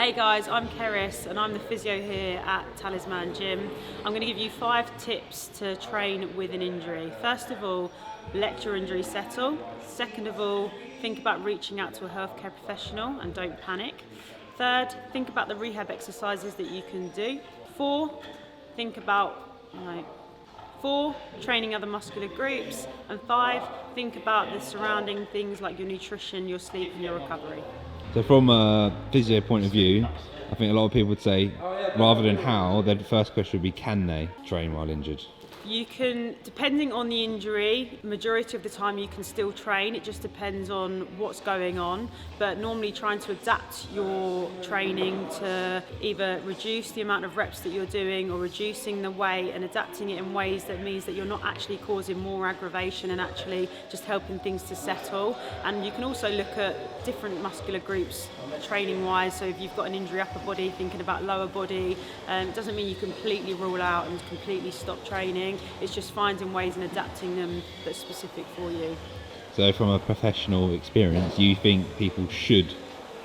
Hey guys, I'm Cerys and I'm the physio here at Talisman Gym. I'm going to give you 5 tips to train with an injury. First of all, let your injury settle. Second of all, think about reaching out to a healthcare professional and don't panic. Third, think about the rehab exercises that you can do. 4, think about training other muscular groups. And 5, think about the surrounding things like your nutrition, your sleep and your recovery. So from a physio point of view, I think a lot of people would say, rather than how, their first question would be, can they train while injured? You can, depending on the injury, majority of the time you can still train. It just depends on what's going on. But normally trying to adapt your training to either reduce the amount of reps that you're doing or reducing the weight and adapting it in ways that means that you're not actually causing more aggravation and actually just helping things to settle. And you can also look at different muscular groups training wise. So if you've got an injury upper body, thinking about lower body, it doesn't mean you completely rule out and completely stop training. It's just finding ways and adapting them that's specific for you. So from a professional experience, you think people should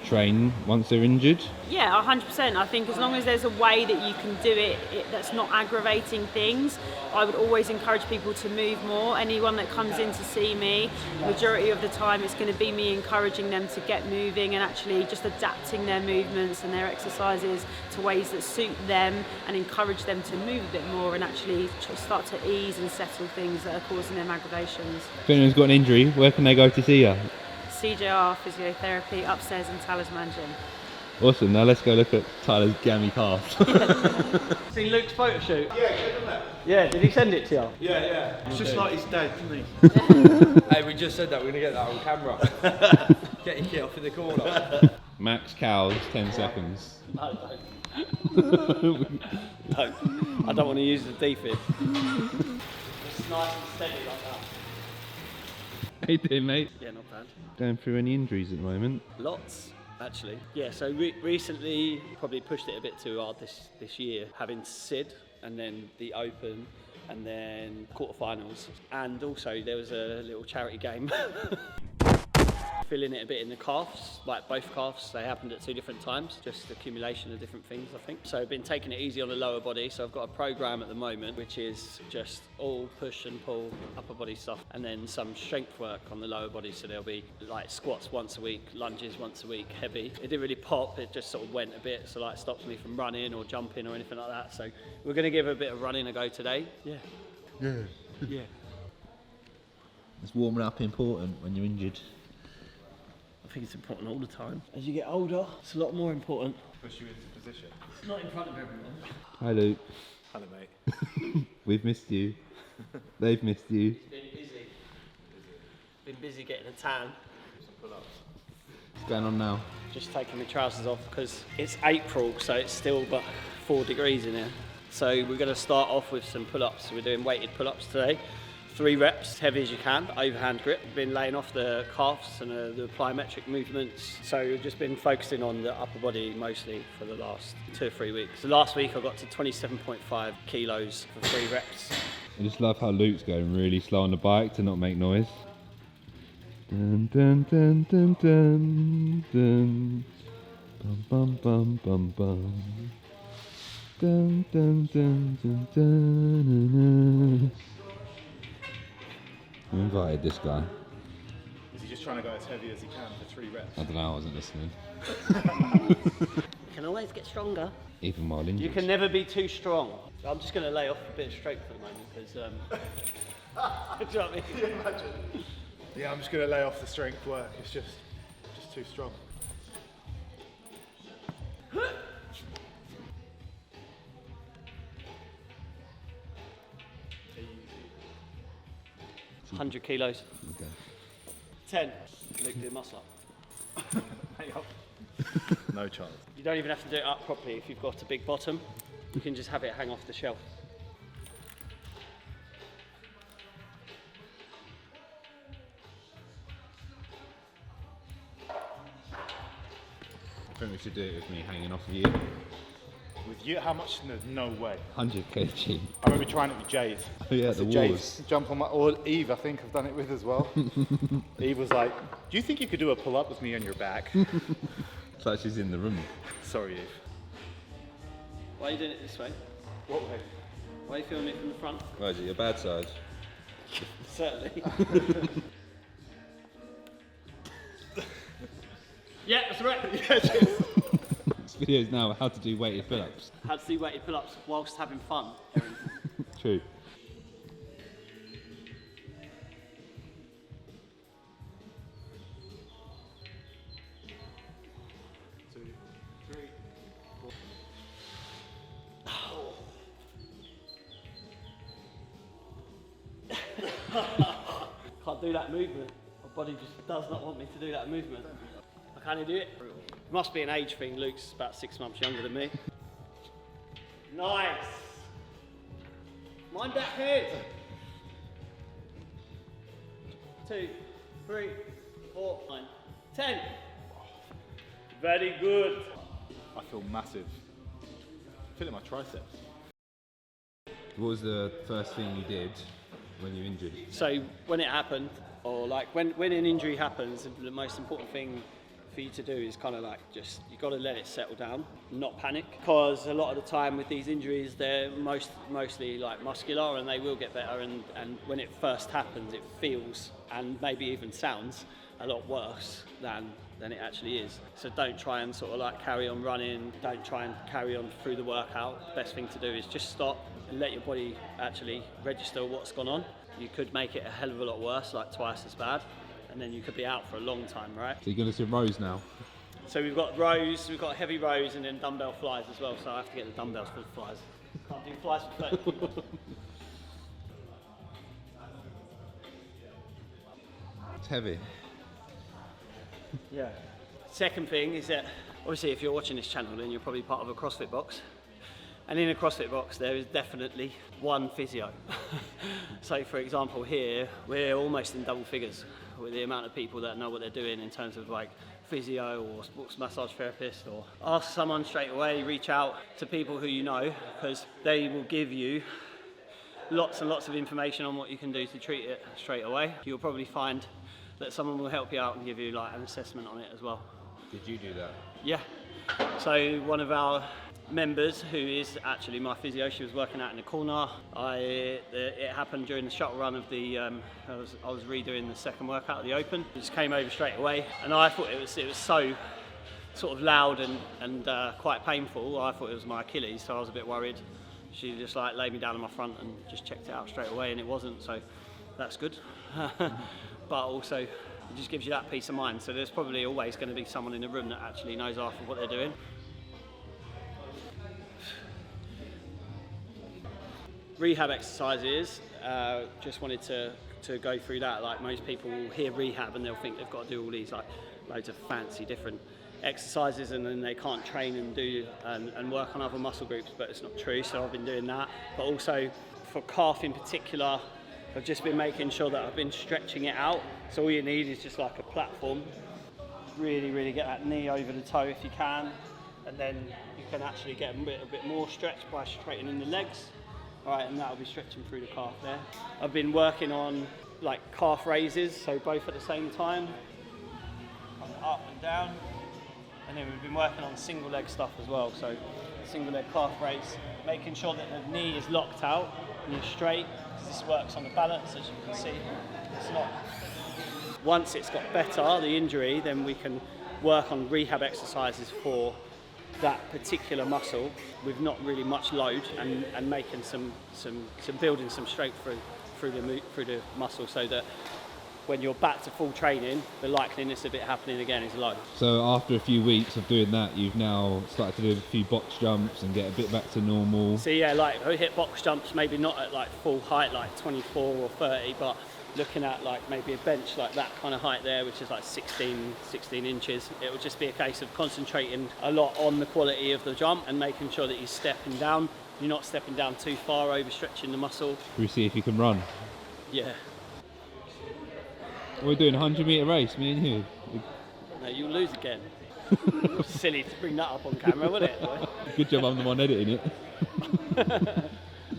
train once they're injured? Yeah, 100%. I think as long as there's a way that you can do it that's not aggravating things, I would always encourage people to move more. Anyone that comes in to see me, majority of the time it's going to be me encouraging them to get moving and actually just adapting their movements and their exercises to ways that suit them and encourage them to move a bit more and actually start to ease and settle things that are causing them aggravations. If anyone's got an injury, where can they go to see you? CJR Physiotherapy upstairs in Talisman Gym. Awesome, now let's go look at Tyler's gammy calf. Seen Luke's photo shoot? Yeah, didn't it? Yeah, did he send it to you? Yeah. It's just like his dad, isn't he? Hey, we just said that, we're going to get that on camera. Get your kit off in the corner. Max cows, 10 seconds. No, I don't want to use the defib. It's nice and steady like that. How you doing, mate? Yeah, not bad. Going through any injuries at the moment? Lots, actually. Yeah, so recently probably pushed it a bit too hard this year, having SID and then the Open and then quarterfinals. And also there was a little charity game. Feeling it a bit in the calves, like both calves, they happened at 2 different times, just accumulation of different things, I think. So I've been taking it easy on the lower body, so I've got a program at the moment which is just all push and pull upper body stuff and then some strength work on the lower body, so there'll be like squats once a week, lunges once a week, heavy. It didn't really pop, it just sort of went a bit, so like it stops me from running or jumping or anything like that. So we're going to give a bit of running a go today. Yeah. Is warming up important when you're injured? I think it's important all the time. As you get older, it's a lot more important. Push you into position. It's not in front of everyone. Hi, Luke. Hello, mate. We've missed you. They've missed you. Been busy. Been busy getting a tan. Some pull-ups. What's going on now? Just taking my trousers off because it's April, so it's still but 4 degrees in here. So we're going to start off with some pull-ups. We're doing weighted pull-ups today. 3 reps, heavy as you can, overhand grip. Been laying off the calves and the plyometric movements. So we've just been focusing on the upper body mostly for the last 2 or 3 weeks. So last week I got to 27.5 kilos for 3 reps. I just love how Luke's going really slow on the bike to not make noise. Dun dun dun dun dun dun. Bum bum bum bum bum. Dun dun dun dun dun. I invited this guy. Is he just trying to go as heavy as he can for 3 reps? I don't know, I wasn't listening. You can always get stronger. Even while injured. You can never be too strong. I'm just going to lay off a bit of strength for the moment because, do you know what I mean? Can you imagine? Yeah, I'm just going to lay off the strength work. It's just too strong. Easy. 100 kilos. Okay. 10. Luke, do muscle up. Hang up. No chance. You don't even have to do it up properly if you've got a big bottom. You can just have it hang off the shelf. I think we should do it with me hanging off of you. With you, how much? No way. 100 kg. I remember trying it with Jade. Oh yeah, I the said, Jade, walls. jump on my, or Eve, I think I've done it with as well. Eve was like, do you think you could do a pull-up with me on your back? It's like she's in the room. Sorry, Eve. Why are you doing it this way? What way? Why are you filming it from the front? Why is it your bad side? Certainly. Yeah, that's right. This video is now how to do weighted pull-ups. How to do weighted pull-ups whilst having fun. True. Can't do that movement. My body just does not want me to do that movement. I can't do it. It must be an age thing. Luke's about 6 months younger than me. Nice. Mind that head. 2, 3, 4, 9, 10. Very good. I feel massive. I feel in my triceps. What was the first thing you did when you injured? So when it happened, or like when an injury happens, the most important thing for you to do is kind of like just, you got to let it settle down, not panic, because a lot of the time with these injuries they're mostly like muscular, and they will get better, and when it first happens it feels and maybe even sounds a lot worse than it actually is. So don't try and sort of like carry on running, don't try and carry on through the workout. The best thing to do is just stop and let your body actually register what's gone on. You could make it a hell of a lot worse, like twice as bad, and then you could be out for a long time, right? So you're going to do rows now? So we've got rows, we've got heavy rows, and then dumbbell flies as well, so I have to get the dumbbells for the flies. Can't do flies for 30 people. It's heavy. Yeah. Second thing is that, obviously if you're watching this channel then you're probably part of a CrossFit box. And in a CrossFit box there is definitely one physio. So for example here, we're almost in double figures with the amount of people that know what they're doing in terms of like physio or sports massage therapist, or ask someone straight away, reach out to people who you know, because they will give you lots and lots of information on what you can do to treat it straight away. You'll probably find that someone will help you out and give you like an assessment on it as well. Did you do that? Yeah. So one of our members, who is actually my physio, she was working out in the corner. It happened during the shuttle run of the, I was redoing the second workout of the Open. It just came over straight away, and I thought it was so sort of loud and quite painful. I thought it was my Achilles, so I was a bit worried. She just like laid me down on my front and just checked it out straight away, and it wasn't, so that's good. But also it just gives you that peace of mind. So there's probably always going to be someone in the room that actually knows half of what they're doing. Rehab exercises, just wanted to go through that. Like most people will hear rehab and they'll think they've got to do all these like loads of fancy different exercises, and then they can't train and do and work on other muscle groups, but it's not true. So I've been doing that, but also for calf in particular, I've just been making sure that I've been stretching it out. So all you need is just like a platform. Really get that knee over the toe if you can, and then you can actually get a bit more stretch by straightening the legs. All right, and that'll be stretching through the calf there. I've been working on like calf raises, so both at the same time, up and down. And then we've been working on single leg stuff as well. So single leg calf raise, making sure that the knee is locked out and you're straight, because this works on the balance, as you can see. It's not. Once it's got better, the injury, then we can work on rehab exercises for that particular muscle with not really much load, and making some building some strength through the muscle, so that when you're back to full training, the likeliness of it happening again is low. So after a few weeks of doing that, you've now started to do a few box jumps and get a bit back to normal. So yeah, like I hit box jumps, maybe not at like full height, like 24 or 30, but looking at like maybe a bench like that kind of height there, which is like 16 inches. It would just be a case of concentrating a lot on the quality of the jump and making sure that you're stepping down. You're not stepping down too far, overstretching the muscle. We see if you can run. Yeah. We're doing a 100-metre race, me and you. No, you'll lose again. Silly to bring that up on camera, wouldn't it? Good job I'm the one editing it.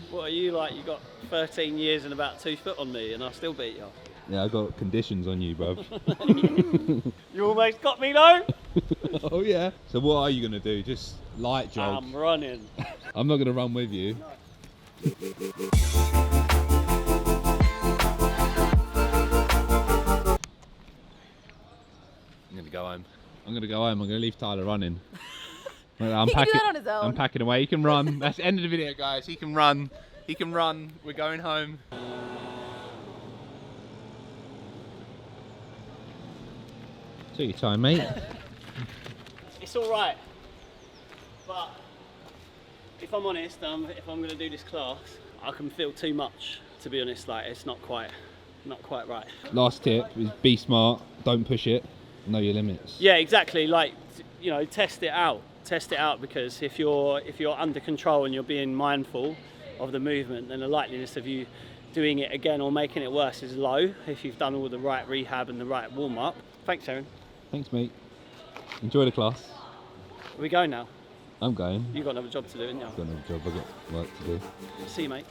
What are you like? You got 13 years and about 2 foot on me, and I still beat you. Yeah, I got conditions on you, bruv. You almost got me though. Oh yeah. So what are you gonna do? Just light jog? I'm running. I'm not gonna run with you. I'm gonna go home. I'm gonna leave Tyler running. I'm He can do that on his own. I'm packing away. He can run. That's the end of the video, guys. He can run. He can run. We're going home. Take your time, mate. It's all right, but if I'm honest, if I'm going to do this class, I can feel too much. To be honest, like it's not quite right. Last tip is be smart. Don't push it. Know your limits. Yeah, exactly. Like, you know, test it out. Test it out, because if you're under control and you're being mindful of the movement, then the likeliness of you doing it again or making it worse is low if you've done all the right rehab and the right warm up. Thanks, Aaron. Thanks, mate. Enjoy the class. Are we going now? I'm going. You've got another job to do, haven't you? I've got another job. I've got work to do. See you, mate.